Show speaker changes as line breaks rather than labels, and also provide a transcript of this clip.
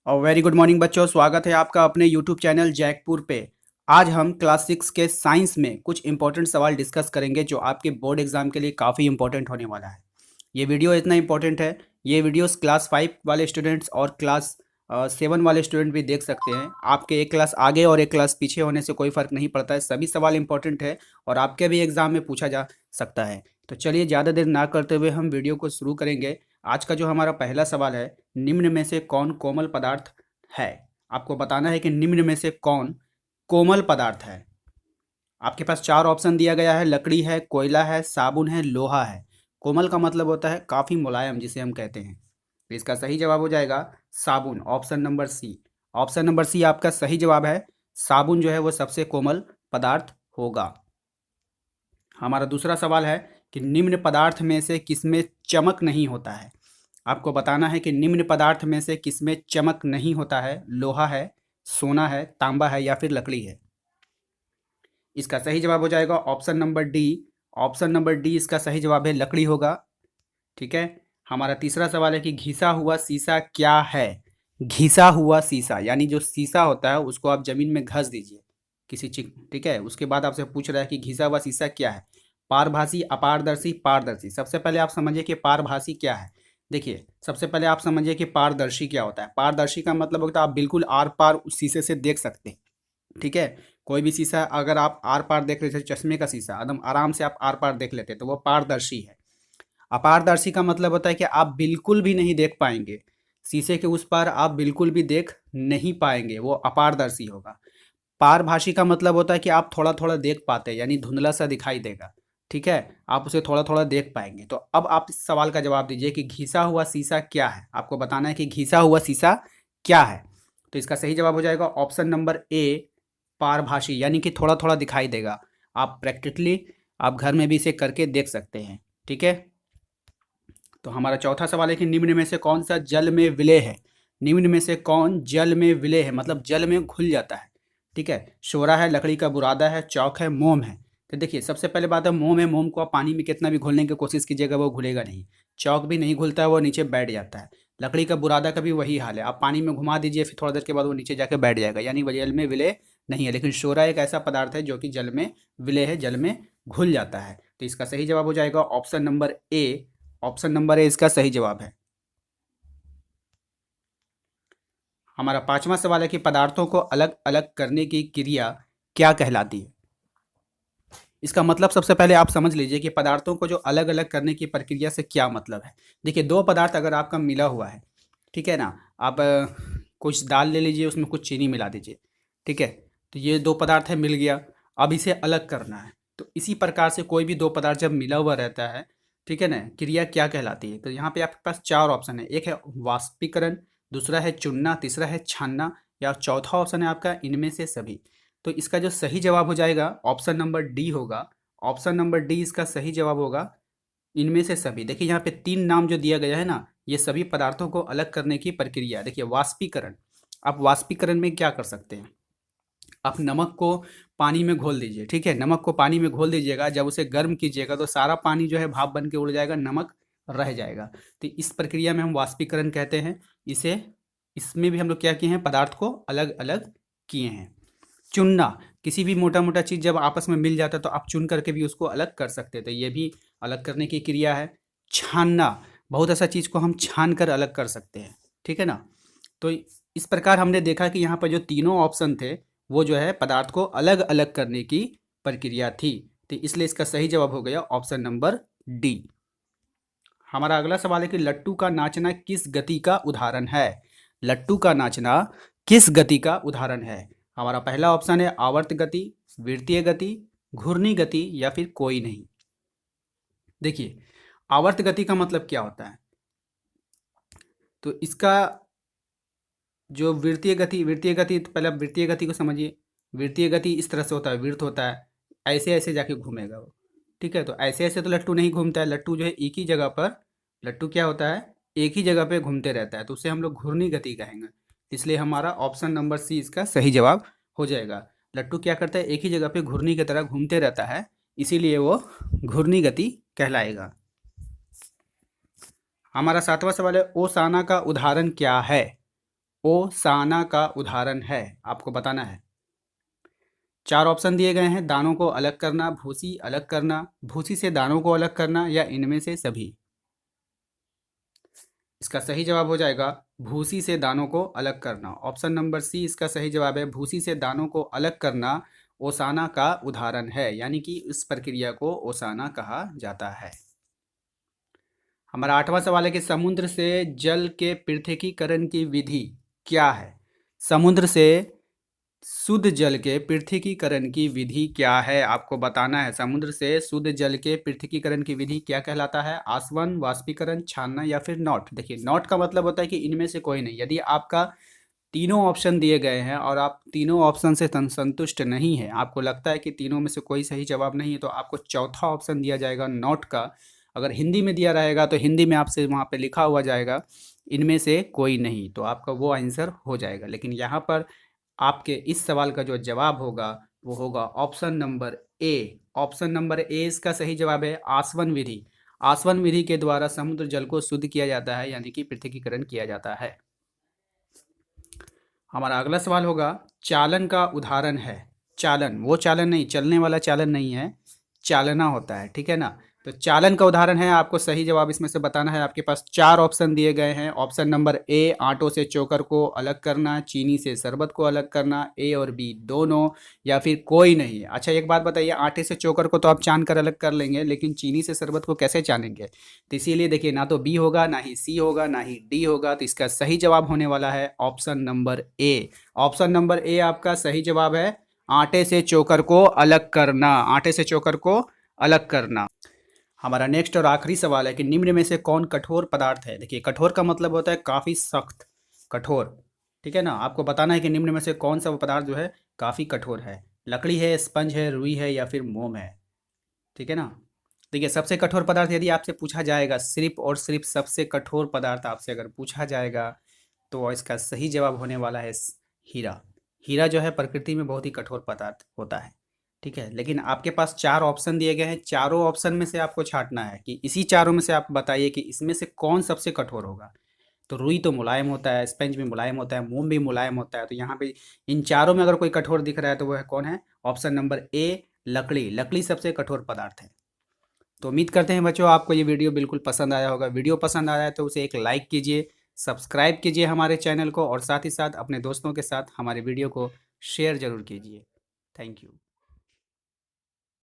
और very good morning बच्चों, स्वागत है आपका अपने यूट्यूब चैनल जैकपुर पे। आज हम क्लास 6 के साइंस में कुछ इंपॉर्टेंट सवाल डिस्कस करेंगे जो आपके बोर्ड एग्जाम के लिए काफ़ी इंपॉर्टेंट होने वाला है। ये वीडियो इतना इंपॉर्टेंट है, ये वीडियोस क्लास 5 वाले स्टूडेंट्स और क्लास 7 वाले स्टूडेंट भी देख सकते हैं। आपके एक क्लास आगे और एक क्लास पीछे होने से कोई फ़र्क नहीं पड़ता है, सभी सवाल इंपॉर्टेंट है और आपके भी एग्ज़ाम में पूछा जा सकता है। तो चलिए ज़्यादा देर ना करते हुए हम वीडियो को शुरू करेंगे। आज का जो हमारा पहला सवाल है, निम्न में से कौन कोमल पदार्थ है। आपको बताना है कि निम्न में से कौन कोमल पदार्थ है। आपके पास चार ऑप्शन दिया गया है, लकड़ी है, कोयला है, साबुन है, लोहा है। कोमल का मतलब होता है काफ़ी मुलायम, जिसे हम कहते हैं। तो इसका सही जवाब हो जाएगा साबुन, option number C. Option number C आपका सही जवाब है। साबुन जो है वो सबसे कोमल पदार्थ होगा। हमारा दूसरा सवाल है कि निम्न पदार्थ में से किसमें चमक नहीं होता है। आपको बताना है कि निम्न पदार्थ में से किसमें चमक नहीं होता है। लोहा है, सोना है, तांबा है या फिर लकड़ी है। इसका सही जवाब हो जाएगा option number D. Option number D इसका सही जवाब है, लकड़ी होगा। ठीक है। हमारा तीसरा सवाल है कि घिसा हुआ शीशा क्या है। घिसा हुआ शीशा यानी जो शीशा होता है उसको आप जमीन में घस दीजिए किसी चीज, ठीक है। उसके बाद आपसे पूछ रहा है कि घिसा हुआ शीशा क्या है। पारभासी, अपारदर्शी, पारदर्शी। सबसे पहले आप समझिए कि पारभासी क्या है। देखिए, सबसे पहले आप समझिए कि पारदर्शी क्या होता है। पारदर्शी का मतलब होता है आप बिल्कुल आर पार उस शीशे से देख सकते हैं, ठीक है। कोई भी शीशा अगर आप आर पार देख रहे थे, चश्मे का शीशा एकदम आराम से आप आर पार देख लेते, तो वो पारदर्शी है। अपारदर्शी का मतलब होता है कि आप बिल्कुल भी नहीं देख पाएंगे, शीशे के उस पार आप बिल्कुल भी देख नहीं पाएंगे, वो अपारदर्शी होगा। पारभासी का मतलब होता है कि आप थोड़ा थोड़ा देख पाते हैं, यानी धुंधला सा दिखाई देगा, ठीक है। आप उसे थोड़ा थोड़ा देख पाएंगे। तो अब आप इस सवाल का जवाब दीजिए कि घिसा हुआ शीशा क्या है। आपको बताना है कि घिसा हुआ शीशा क्या है। तो इसका सही जवाब हो जाएगा ऑप्शन नंबर ए, पारभासी, यानी कि थोड़ा थोड़ा दिखाई देगा। आप प्रैक्टिकली आप घर में भी इसे करके देख सकते हैं, ठीक है। तो हमारा चौथा सवाल है कि निम्न में से कौन सा जल में विलय है। निम्न में से कौन जल में विलय है, मतलब जल में घुल जाता है, ठीक है। शोरा है, लकड़ी का बुरादा है, चौक है, मोम है। तो देखिए, सबसे पहले बात है मोम है। मोम को आप पानी में कितना भी घुलने की कोशिश कीजिएगा वो घुलेगा नहीं। चौक भी नहीं घुलता है, वो नीचे बैठ जाता है। लकड़ी का बुरादा का भी वही हाल है, आप पानी में घुमा दीजिए फिर थोड़ा देर के बाद वो नीचे जाके बैठ जाएगा, यानी वो जल में विलय नहीं है। लेकिन शोरा एक ऐसा पदार्थ है जो कि जल में विलय है, जल में घुल जाता है। तो इसका सही जवाब हो जाएगा option number A. Option number A इसका सही जवाब है। हमारा पांचवा सवाल है कि पदार्थों को अलग अलग करने की क्रिया क्या कहलाती है। इसका मतलब सबसे पहले आप समझ लीजिए कि पदार्थों को जो अलग अलग करने की प्रक्रिया से क्या मतलब है। देखिए, दो पदार्थ अगर आपका मिला हुआ है, ठीक है ना। आप कुछ दाल ले लीजिए, उसमें कुछ चीनी मिला दीजिए, ठीक है। तो ये दो पदार्थ है, मिल गया। अब इसे अलग करना है। तो इसी प्रकार से कोई भी दो पदार्थ जब मिला हुआ रहता है, ठीक है ना, क्रिया क्या कहलाती है। तो यहाँ पे आपके पास चार ऑप्शन है। एक है वाष्पीकरण, दूसरा है चुनना, तीसरा है छानना, या चौथा ऑप्शन है आपका इनमें से सभी। तो इसका जो सही जवाब हो जाएगा ऑप्शन नंबर डी होगा। ऑप्शन नंबर डी इसका सही जवाब होगा, इनमें से सभी। देखिए, यहाँ पे तीन नाम जो दिया गया है ना, ये सभी पदार्थों को अलग करने की प्रक्रिया। देखिए, वाष्पीकरण, आप वाष्पीकरण में क्या कर सकते हैं। आप नमक को पानी में घोल दीजिए, ठीक है। नमक को पानी में घोल दीजिएगा, जब उसे गर्म कीजिएगा तो सारा पानी जो है भाप बन के उड़ जाएगा, नमक रह जाएगा। तो इस प्रक्रिया में हम वाष्पीकरण कहते हैं इसे। इसमें भी हम लोग क्या किए हैं, पदार्थ को अलग अलग किए हैं। चुनना, किसी भी मोटा मोटा चीज़ जब आपस में मिल जाता है तो आप चुन करके भी उसको अलग कर सकते हैं, तो ये भी अलग करने की क्रिया है। छानना, बहुत ऐसा चीज़ को हम छान कर अलग कर सकते हैं, ठीक है ना। तो इस प्रकार हमने देखा कि यहाँ पर जो तीनों ऑप्शन थे वो जो है पदार्थ को अलग अलग करने की प्रक्रिया थी। तो इसलिए इसका सही जवाब हो गया ऑप्शन नंबर डी। हमारा अगला सवाल है कि लट्टू का नाचना किस गति का उदाहरण है। लट्टू का नाचना किस गति का उदाहरण है। हमारा पहला ऑप्शन है आवर्त गति, वृत्तीय गति, घूर्णी गति या फिर कोई नहीं। देखिए, आवर्त गति का मतलब क्या होता है। तो इसका जो वृत्तीय गति, तो पहले आप वृत्तीय गति को समझिए। वृत्तीय गति इस तरह से होता है, वृत्त होता है, ऐसे ऐसे जाके घूमेगा वो, ठीक है। तो ऐसे ऐसे तो लट्टू नहीं घूमता है। लट्टू जो है एक ही जगह पर, लट्टू क्या होता है, एक ही जगह पे घूमते रहता है, तो उसे हम लोग घूर्णी गति कहेंगे। इसलिए हमारा ऑप्शन नंबर सी इसका सही जवाब हो जाएगा। लट्टू क्या करता है, एक ही जगह पे घूर्णी की तरह घूमते रहता है, इसीलिए वो घूर्णी गति कहलाएगा। हमारा सातवां सवाल है ओसाना का उदाहरण क्या है। ओसाना का उदाहरण है? आपको बताना है। 4 ऑप्शन दिए गए हैं। दानों को अलग करना, भूसी अलग करना, भूसी से दानों को अलग करना या इनमें से सभी। इसका सही जवाब हो जाएगा भूसी से दानों को अलग करना। ऑप्शन नंबर सी इसका सही जवाब है। भूसी से दानों को अलग करना ओसाना का उदाहरण है, यानी कि इस प्रक्रिया को ओसाना कहा जाता है। हमारा 8वां सवाल है कि समुद्र से जल के पृथकीकरण की विधि क्या है? समुद्र से शुद्ध जल के पृथकीकरण की विधि क्या है? आपको बताना है। समुद्र से शुद्ध जल के पृथकीकरण की विधि क्या कहलाता है? आसवन, वाष्पीकरण, छानना या फिर नॉट। देखिए, नॉट का मतलब होता है कि इनमें से कोई नहीं। यदि आपका तीनों ऑप्शन दिए गए हैं और आप तीनों ऑप्शन से संतुष्ट नहीं है, आपको लगता है कि तीनों में से कोई सही जवाब नहीं है, तो आपको चौथा ऑप्शन दिया जाएगा नॉट का। अगर हिंदी में दिया रहेगा तो हिंदी में आपसे वहाँ पे लिखा हुआ जाएगा इनमें से कोई नहीं, तो आपका वो आंसर हो जाएगा। लेकिन यहाँ पर आपके इस सवाल का जो जवाब होगा वो होगा option number A. Option number A इसका सही जवाब है, आसवन विधि। आसवन विधि के द्वारा समुद्र जल को शुद्ध किया जाता है, यानी कि पृथकीकरण किया जाता है। हमारा अगला सवाल होगा, चालन का उदाहरण है। चालन, वो चालन नहीं, चलने वाला चालन नहीं है, चालना होता है, ठीक है ना। तो चालन का उदाहरण है, आपको सही जवाब इसमें से बताना है। आपके पास 4 ऑप्शन दिए गए हैं। ऑप्शन नंबर ए, आटों से चोकर को अलग करना, चीनी से शरबत को अलग करना, ए और बी दोनों, या फिर कोई नहीं। अच्छा, एक बात बताइए, आटे से चोकर को तो आप छान कर अलग कर लेंगे, लेकिन चीनी से शरबत को कैसे छानेंगे? तो इसीलिए देखिए, ना तो बी होगा, ना ही सी होगा, ना ही डी होगा। तो इसका सही जवाब होने वाला है option number A. Option number A आपका सही जवाब है, आटे से चोकर को अलग करना। आटे से चोकर को अलग करना। हमारा नेक्स्ट और आखिरी सवाल है कि निम्न में से कौन कठोर पदार्थ है? देखिए, कठोर का मतलब होता है काफ़ी सख्त, कठोर, ठीक है ना। आपको बताना है कि निम्न में से कौन सा वो पदार्थ जो है काफ़ी कठोर है। लकड़ी है, स्पंज है, रुई है या फिर मोम है, ठीक है ना। देखिए, सबसे कठोर पदार्थ यदि आपसे पूछा जाएगा, सिर्फ और सिर्फ सबसे कठोर पदार्थ आपसे अगर पूछा जाएगा, तो इसका सही जवाब होने वाला है हीरा। हीरा जो है प्रकृति में बहुत ही कठोर पदार्थ होता है, ठीक है। लेकिन आपके पास 4 ऑप्शन दिए गए हैं। चारों ऑप्शन में से आपको छांटना है कि इसी चारों में से आप बताइए कि इसमें से कौन सबसे कठोर होगा। तो रुई तो मुलायम होता है, स्पंज भी मुलायम होता है, मोम भी मुलायम होता है। तो यहाँ पे इन चारों में अगर कोई कठोर दिख रहा है तो वह कौन है? ऑप्शन नंबर ए, लकड़ी। लकड़ी सबसे कठोर पदार्थ है। तो उम्मीद करते हैं बच्चों आपको ये वीडियो बिल्कुल पसंद आया होगा। वीडियो पसंद आया है तो उसे एक लाइक कीजिए, सब्सक्राइब कीजिए हमारे चैनल को, और साथ ही साथ अपने दोस्तों के साथ हमारे वीडियो को शेयर ज़रूर कीजिए। Thank you.